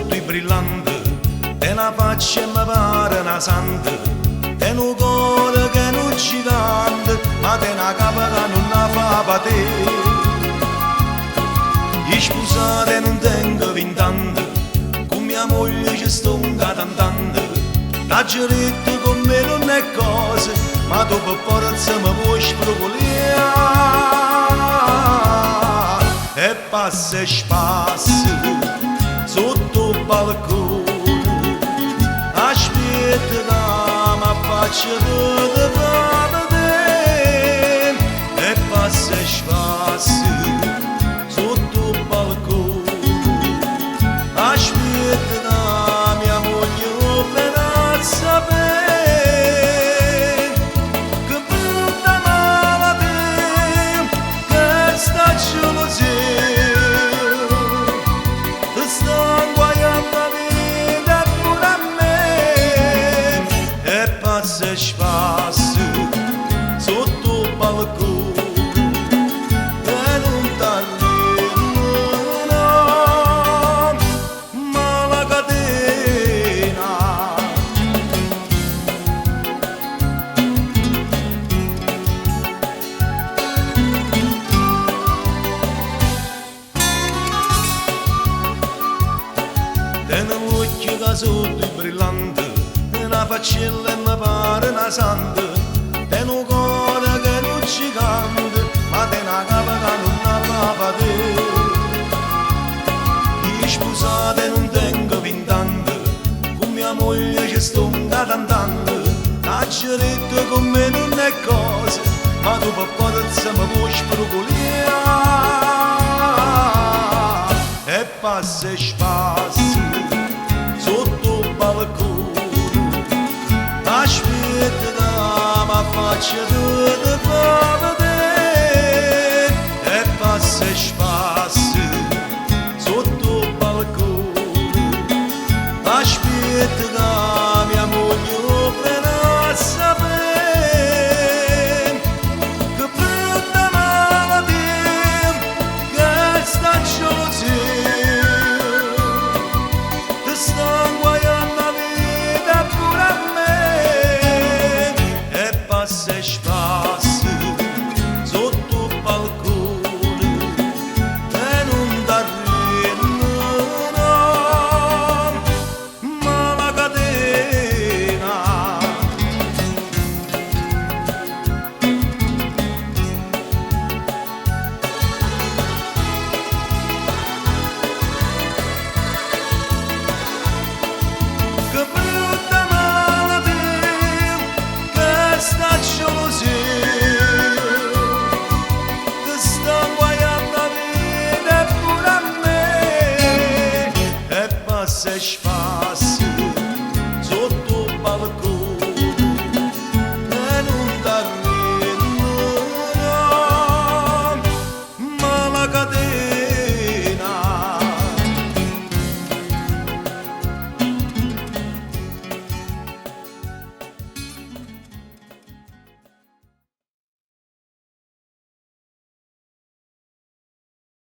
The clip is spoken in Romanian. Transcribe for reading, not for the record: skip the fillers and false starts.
sotto i brillanti, e una faccia mi pare una santa, e un cuore che non gigante, ma te una capa che non la fa patire. Io sposata non tengo 20 anni, con mia moglie ci sto cantando, da geretta con me non è cosa, ma dopo forza mi puoi spropoliare. E passa e spassa sotto il balcone, aspetta che mi faccia vedere, e passa e spassa sotto il balcone, aspetta che mia moglie verrà a sapere che brutta malattia, che sta gelosia sta guaiando la vita pure a me. E passa e spassa sotto il balcone e non t'arriva, ma la catena. Tiene l'occhio che sotto i brillanti, una faccella e mi pare una santa, tiene un cuore che non gigante, ma tiene una capa che non la fa patire. Io sposata e non tengo 20 anni, con mia moglie ci sto cantando, la geretta con me non è cosa, ma dopo forza mi puoi spropoliare. E passa e spassa sotto il balcone, aspetta che mi faccia vedere, e passa e spassa sotto il balcone, aspetta che mia moglie verrà a sapere che brutta malattia, che sta gelosia sta guaiando la vita pure a me. E passa e spassa sotto il balcone e non t'arriva, ma la catena. Che brutta malattia, che sta gelosia, che sta guaiando la vita pure a me. E passa e spassa